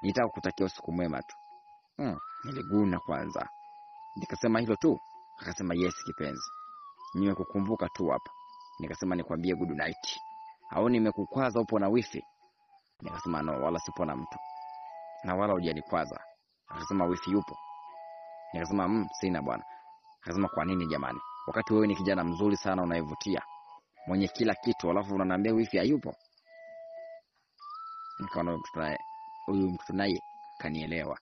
Nitaka kutakia usiku mwema tu. Niliguna kwanza. Nikasema hilo tu. Akasema yes kipenzi. Nimekukumbuka tu hapa. Nikasema nikwambie good night. Au nimekukwaza upo na wifi? Nikasema no, wala sipo na mtu. Na wala hujanikwaza. Akasema wifi yupo. Nikasema sina bwana. Akasema kwa nini jamani? Wakati wewe ni kijana mzuri sana unayevutia. Mwenye kila kitu alafu unaniambia wifi hayupo. Nikaona huyu mtu naye kanielewa.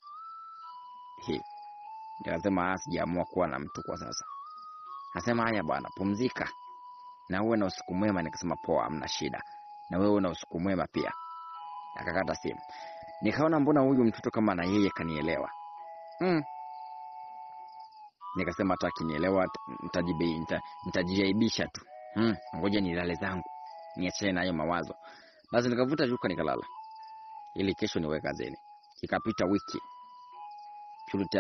Nikasema sijaamua kuwa na mtu kwa sasa. Akasema haya bwana, pumzika. Na uwe na usiku mwema. Nikasema poa, hamna shida. Na wewe una usiku mwema pia. Akakata simu. Nikaona mbona huyu mtoto kama na yeye kanielewa. Nikasema hata akinielewa nitajiaibisha tu. Ngoja nilale zangu. Niachane na hayo mawazo. Basi nikavuta shuka nikalala. Ili kesho niwe kazini. Ikapita wiki. Purity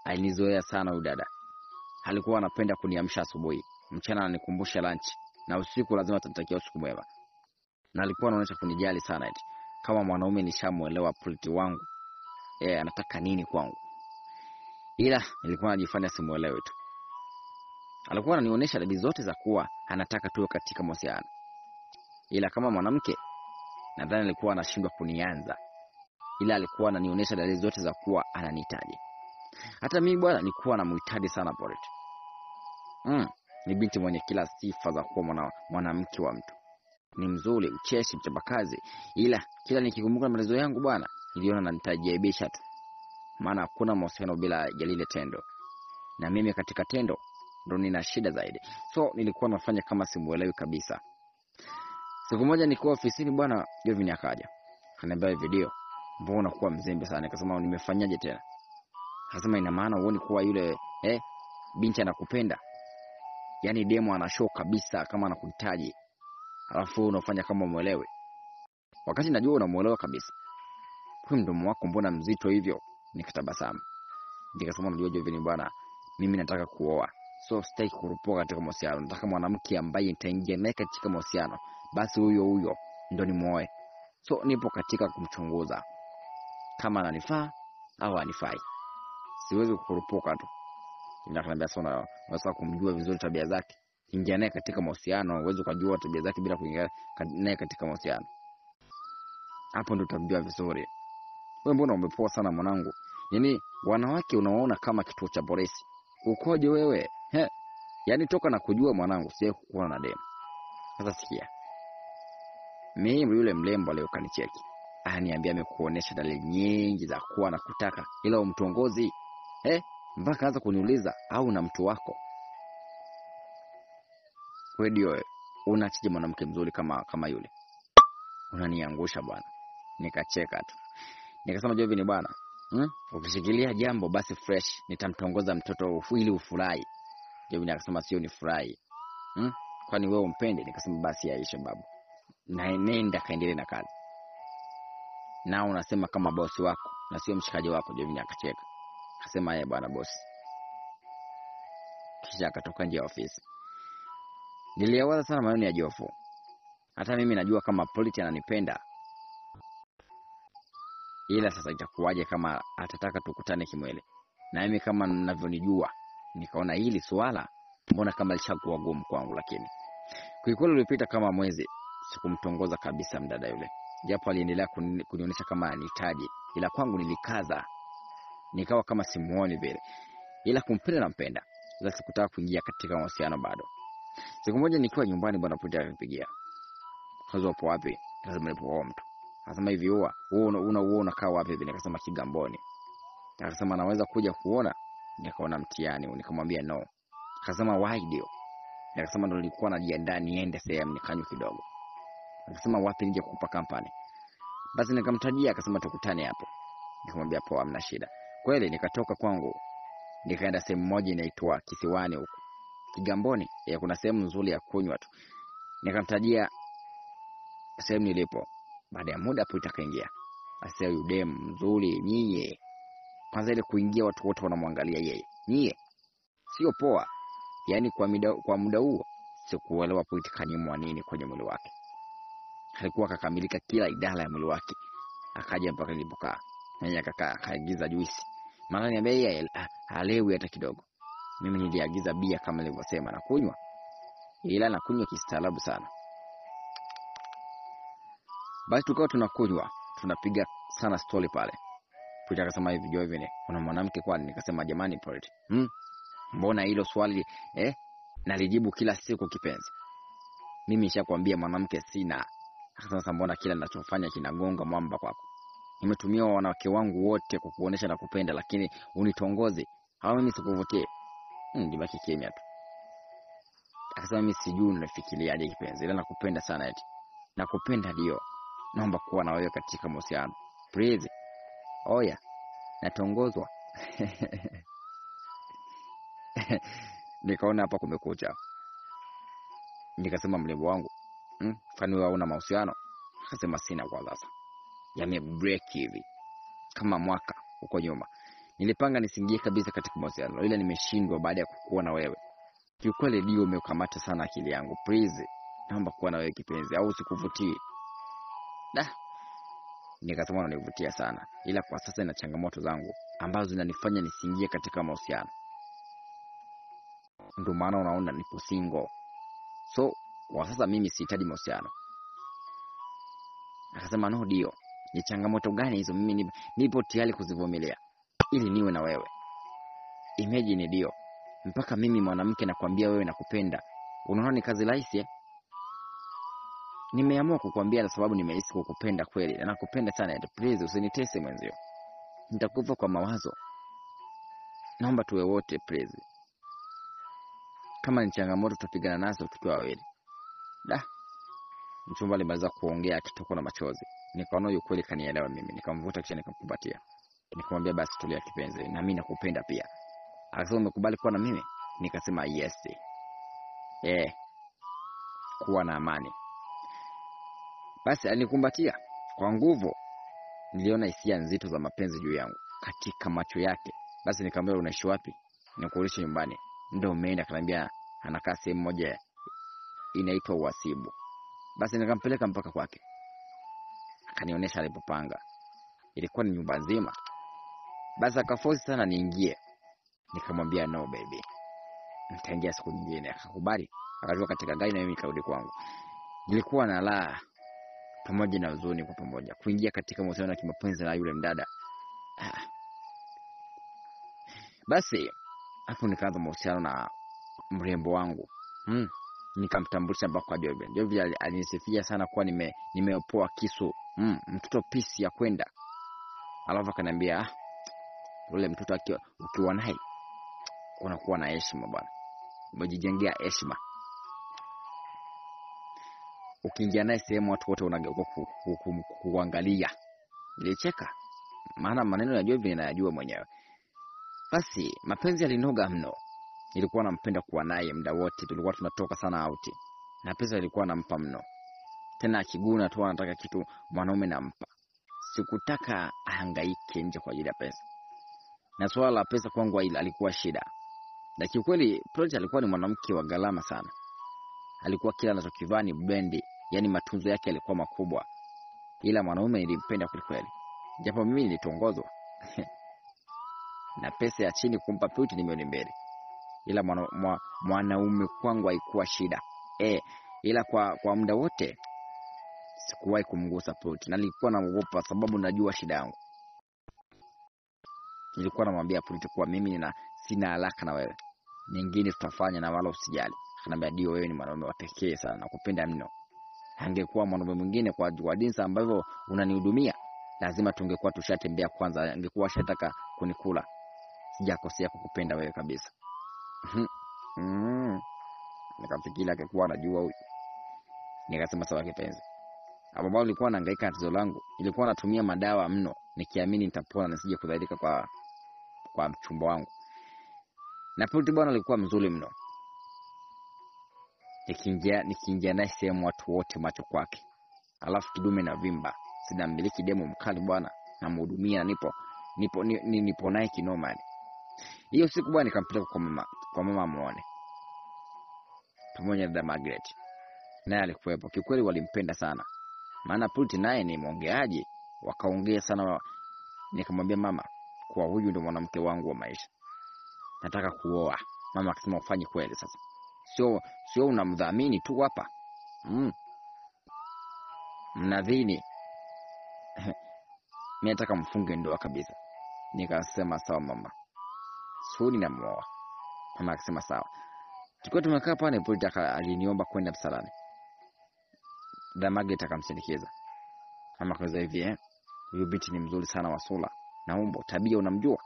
alinizoea sana huyu dada. Alikuwa anapenda kuniamsha asubuhi. Mchana ananikumbusha lunch. Na usiku lazima tutatakia usiku mwema. Na alikuwa anaonyesha kunijali sana eti. Kama mwanaume nishamuelewa Purity wangu. Anataka nini kwangu. Ila nilikuwa najifanya simuelewi tu. Alikuwa ananionyesha dalili zote za kuwa anataka tuwe katika mahusiano. Ila kama mwanamke nadhani alikuwa anashindwa kunianza. Ila alikuwa ananionyesha dalili zote za kuwa ananihitaji. Hata mimi bwana nilikuwa namhitaji sana Purity. Ni binti mwenye kila sifa za kuwa mwanamke wa mtu. Ni mzuri, mcheshi, mchapakazi. Ila kila nikikumbuka maelezo yangu bwana, niliona nanitajiaibisha tu. Maana hakuna mahusiano bila lile tendo. Na mimi katika tendo ndo nina shida zaidi. So nilikuwa nafanya kama simuelewi kabisa. Siku moja nilikuwa ofisini bwana, Jovin akaja. Akaniambia video, mbona unakuwa mzembe sana? Nikasema nimefanyaje tena? Akasema ina maana uone kuwa yule binti anakupenda. Yaani demo ana show kabisa kama anakuhitaji. Alafu unafanya kama muelewe. Wakati najua unamuelewa kabisa. Kwa mdomo wako mbona mzito hivyo? Nikatabasamu. Nikasema unajua Jovin bwana, mimi nataka kuoa. So sitaki kurupuka katika mahusiano. Nataka mwanamke ambaye nitaingia naye katika mahusiano. Basi huyo ndo nimuoe. So nipo katika kumchunguza kama ananifaa au hanifai. Siwezi kurupuka tu. Ninakwambia sana unaweza kumjua vizuri tabia zake. Ingia naye katika mahusiano, uweze kujua tabia zake bila kuingia naye katika mahusiano. Hapo ndo utamjua vizuri. Wewe mbona umepoa sana mwanangu? Yaani wanawake unaona kama kituo cha polisi. Ukoje wewe? Yaani toka na kujua mwanangu siye kukuona na demu. Sasa sikia. Mimi yule mlembo aliyokanicheki. Ananiambia amekuonesha dalili nyingi za kuwa anakutaka ila umtongozi. Mpaka anza kuniuliza au na mtu wako. Wewe ndio unachije mwanamke mzuri kama yule. Unaniangusha bwana. Nikacheka tu. Nikasema Jovin bwana, ukishikilia jambo basi fresh, nitamtongoza mtoto ili ufurahi. Jovin akasema sio nifurahi. Kwani wewe umpende? Nikasema basi yaisha babu. Na nenda kaendelee na kazi. Na unasema kama bosi wako na sio mshikaji wako. Jovin akacheka. Akasema yeye bwana bosi. Kisha akatoka nje ya ofisi. Niliwaza sana maneno ya Jofu. Hata mimi najua kama Purity ananipenda. Ila sasa itakuwaje kama atataka tukutane kimwele? Na mimi kama ninavyonijua, nikaona hili swala mbona kama lishakuwa gumu kwangu, lakini kwa kweli ulipita kama mwezi sikumtongoza kabisa mdada yule. Japo aliendelea kunionyesha kama anihitaji, ila kwangu nilikaza. Nikawa kama simuoni vile. Ila kumpenda nampenda. Ila sikutaka kuingia katika mahusiano bado. Siku moja nikiwa nyumbani bwana Purity akanipigia. Kaza upo wapi? Lazima nipo mtu. Akasema hivi wewe unakaa wapi hivi? Nikasema Kigamboni. Akasema naweza kuja kuona? Nikaona mtihani, nikamwambia no. Akasema why ndio? Nikasema ndo nilikuwa najiandaa niende sehemu nikanywe kidogo. Akasema wapi nije kukupa kampani? Basi nikamtajia, akasema tukutane hapo. Nikamwambia poa, hamna shida. Kweli nikatoka kwangu nikaenda sehemu moja inaitwa Kisiwani huko Kigamboni. Kuna sehemu nzuri ya kunywa tu. Nikamtajia sehemu nilipo. Baada ya muda Purity akaingia. Asema yule mzuri nyie. Kwanza ile kuingia watu wote wanamwangalia yeye. Nyie sio poa. Yaani kwa muda huo sikuelewa Purity kanyimwa nini kwenye mwili wake. Alikuwa kakamilika kila idara ya mwili wake. Akaja mpaka nilipokaa. Yeye akakaa akaagiza juisi. Maana niambia yeye halewi hata kidogo. Mimi niliagiza bia kama nilivyosema na kunywa. Ila na kunywa kistaarabu sana. Basi tukao tunakunywa, tunapiga sana story pale. Pita akasema hivi, Jovine, una mwanamke kwani? Nikasema jamani Prit. Mbona hilo swali nalijibu kila siku kipenzi. Mimi nishakwambia mwanamke sina. Akasema mbona kila ninachofanya kinagonga mwamba kwako? Nimetumia wanawake wangu wote kukuonesha na kupenda, lakini unitongoze. Hawa mimi sikuvutie. Nibaki kimya tu. Akasema mimi sijui unafikiriaje kipenzi, ila nakupenda sana eti. Nakupenda ndio. Naomba kuwa na wewe katika mahusiano. Please. Oya. Natongozwa. Nikaona hapa kumekucha. Nikasema mlembo wangu, kwani wewe una mahusiano? Akasema sina kwa sasa. Yamebreak hivi. Kama mwaka uko nyuma. Nilipanga nisingie kabisa katika mahusiano, ila nimeshindwa baada ya kukuwa na wewe. Kiukweli ndio umekamata sana akili yangu. Please. Naomba kuwa na wewe kipenzi, au sikuvutii. Nikasema unanivutia sana, ila kwa sasa ina changamoto zangu ambazo zinanifanya nisingie katika mahusiano. Ndio maana unaona nipo single. So, kwa sasa mimi sihitaji mahusiano. Akasema no ndio. Ni changamoto gani hizo? Mimi nipo tayari kuzivumilia ili niwe na wewe. Imagine ndio. Mpaka mimi mwanamke nakwambia wewe nakupenda. Unaona ni kazi rahisi? Nimeamua kukuambia na sababu nimehisi kukupenda kweli. Na nakupenda sana. Please usinitese mwenzio. Nitakufa kwa mawazo. Naomba tuwe wote please. Kama ni changamoto tutapigana nazo tukiwa wawili. Mchumba alimaliza kuongea akitokwa na machozi. Nikaona yuko kweli kanielewa mimi. Nikamvuta kisha nikamkumbatia. Nikamwambia basi tulia kipenzi, na mimi nakupenda pia. Akasema umekubali kuwa na mimi? Nikasema yes. Kuwa na amani. Basi alinikumbatia kwa nguvu. Niliona hisia nzito za mapenzi juu yangu katika macho yake. Basi nikamwambia unaishi wapi? Nikuulize nyumbani. Ndio umeenda? Akaniambia anakaa sehemu moja inaitwa Wasibu. Basi nikampeleka mpaka kwake. Akanionyesha alipopanga. Ilikuwa ni nyumba nzima. Basi akaforce sana niingie. Nikamwambia no baby, nitaingia siku nyingine. Akakubali. Akatoka katika gari na mimi nikarudi kwangu. Nilikuwa na raha pamoja na huzuni kwa pamoja kuingia katika mahusiano ya kimapenzi na yule mdada. Basi hapo nikaanza mahusiano na mrembo wangu. Nikamtambulisha mpaka kwa Jovine. Jovine alinisifia sana kuwa nimeopoa kisu. Mtoto pisi ya kwenda. Alafu akaniambia yule mtoto ukiwa naye unakuwa na heshima bwana. Umejijengea heshima. Ukiingia naye sehemu watu wote wanageuka kuangalia. Nilicheka. Maana maneno ya Jovine ninayajua mwenyewe. Basi mapenzi yalinoga mno. Nilikuwa nampenda kuwa naye muda wote. Tulikuwa tunatoka sana out. Na pesa ilikuwa nampa mno. Tena akiguna tu anataka kitu mwanaume nampa. Sikutaka ahangaike nje kwa ajili ya pesa. Na swala la pesa kwangu alikuwa shida. Na kiukweli Prit alikuwa ni mwanamke wa gharama sana. Alikuwa kila anachokivaa ni bendi, yani matunzo yake yalikuwa makubwa. Ila mwanaume nilimpenda kweli. Japo mimi nilitongozwa. Na pesa ya chini kumpa Prit ni milioni 2. Ila mwanaume kwangu haikuwa shida. Ila kwa muda wote sikuwahi kumgusa Prit. Na nilikuwa naogopa sababu najua shida yangu. Nilikuwa namwambia Prit kwa mimi sina haraka na wewe. Nyingine tutafanya na wala usijali. Akaniambia ndio wewe ni mwanaume wa pekee sana, nakupenda mno. Angekuwa mwanaume mwingine kwa jinsi ambavyo unanihudumia, lazima tungekuwa tushatembea kwanza, angekuwa shataka kunikula. Sijakosea kukupenda wewe kabisa. Nikafikiria angekuwa anajua huyu. Nikasema sawa kipenzi. Hapo bado nilikuwa nahangaika na tatizo langu. Nilikuwa natumia madawa mno nikiamini nitapona nisije kudhalilika kwa mchumba wangu. Na Prit bwana alikuwa mzuri mno. Nikiingia naye sehemu watu wote macho kwake. Alafu kidume na vimba. Sinamiliki demo mkali bwana, namhudumia nipo naye kinoma. Hiyo siku bwana nikampeleka kwa mama muone. Pamoja na Margaret. Naye alikuwepo. Kiukweli walimpenda sana. Maana Prit naye ni mwongeaji. wakaongea sana. Nikamwambia mama, kwa huyu ndio mwanamke wangu wa maisha, nataka kuoa. Mama akasema ufanye kweli sasa, sio unamdhamini tu hapa, mnadhini. Mimi nataka mfunge ndoa kabisa. Nikasema sawa mama, Sudi na muoa. Mama akasema sawa. Tukiwa tumekaa pale, Pulita aliniomba kwenda msalani. Da Margaret akamsindikiza. Mama akaanza hivi, huyu binti ni mzuri sana wa sura na umbo, tabia unamjua?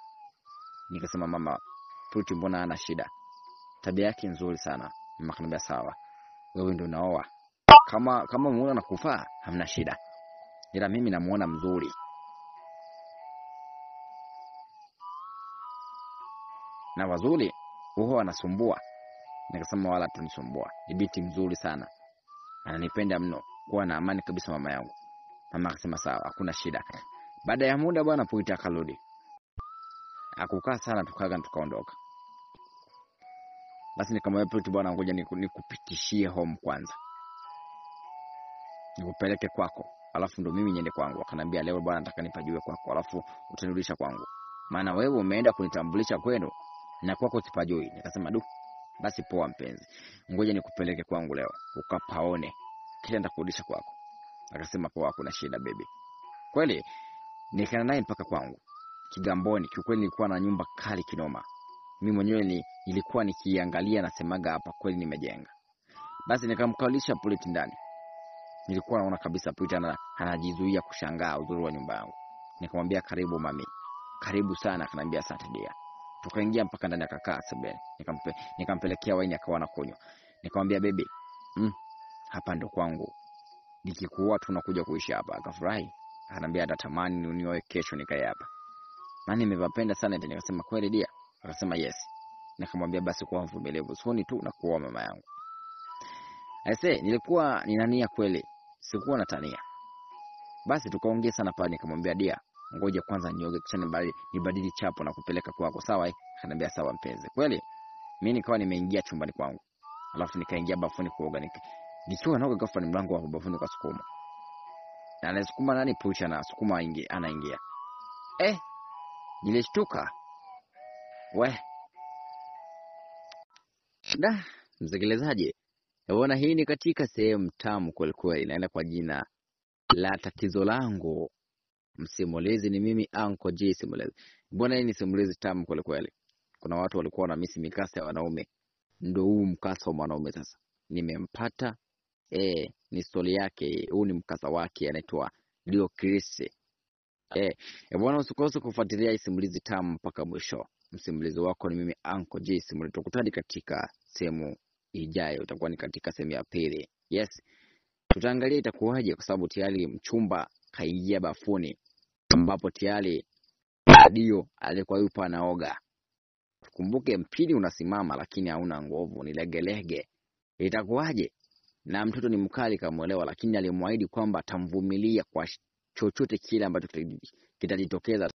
Nikasema mama, Pulita mbona ana shida? Tabia yake nzuri sana. Mama akaniambia sawa, wewe ndio unaoa. Kama muone na kufaa hamna shida, ila mimi namuona mzuri. Na wazuri huwa anasumbua. Nikasema wala tunisumbua, ni binti mzuri sana, ananipenda mno, kuwa na amani kabisa mama yangu. Mama akasema sawa, hakuna shida. Baada ya muda bwana Pulita akarudi. Akukaa sana, tukaondoka. Basi nikamwambia Pulita, bwana ngoja nikupitishie home kwanza, nikupeleke kwako, alafu ndo mimi niende kwangu. Akanambia leo bwana nataka nipajue kwako, alafu utanirudisha kwangu, maana wewe umeenda kunitambulisha kwenu na kwako sipajui. Nikasema basi poa mpenzi, ngoja nikupeleke kwangu leo ukapaone, kisha nitakurudisha kwako. Akasema poa, kuna shida baby. Kweli nikaenda naye mpaka kwangu Kigamboni. Kiukweli nilikuwa na nyumba kali kinoma. Mimi mwenyewe nilikuwa nikiangalia na semaga hapa kweli nimejenga. Basi nikamkalisha Pulita ndani. Nilikuwa naona kabisa Pulita anajizuia kushangaa uzuri wa nyumba yangu. Nikamwambia karibu mami, karibu sana. Akaniambia asante dia. Tukaingia mpaka ndani akakaa sebeni. Nikampelekea waini akawa anakunywa. Nikamwambia baby, hapa ndo kwangu, nikikuoa tunakuja kuishi hapa. Akafurahi, akaniambia atatamani unioe kesho nikae hapa, maana nimepapenda sana. Nikasema kweli dia? Akasema yes. Nikamwambia basi kuwa mvumilivu, soni tu na kuoa mama yangu. Nilikuwa ninania kweli, sikuwa natania. Basi tukaongea sana pale. Nikamwambia dia, ngoja kwanza nioge kisha nibadili chapo na kupeleka kwako, sawa? Akaniambia sawa mpenzi. Kweli mimi nikawa nimeingia chumbani kwangu, alafu nikaingia bafuni kuoga. Nikiwa naoga ghafla ni mlango wa bafuni ukasukuma. Na anasukuma nani? Pulita na sukuma anaingia. Nilishtuka. Msikilizaji, unaona hii ni katika sehemu tamu kweli kweli, inaenda kwa jina la Tatizo Langu. Msimulizi ni mimi Uncle J Simulizi. Mbona hii ni simulizi tamu kweli kweli. Kuna watu walikuwa wanamisi mikasa ya wanaume. Ndio huu mkasa wa wanaume sasa. Nimempata. Ni story yake. Huu ni mkasa wake, anaitwa Leo Chris. Bwana usikose kufuatilia hii simulizi tamu mpaka mwisho. Msimulizi wako ni mimi Uncle J Simulizi. Tukutane katika sehemu ijayo, utakuwa ni katika sehemu ya pili. Yes. Tutaangalia itakuwaje kwa sababu tayari mchumba kaingia bafuni ambapo tayari Dio alikuwa yupo anaoga. Kumbuke mpini unasimama lakini hauna nguvu, ni legelege. Itakuwaje? Na mtoto ni mkali kamuelewa, lakini alimwahidi kwamba atamvumilia kwa chochote kile ambacho kitajitokeza.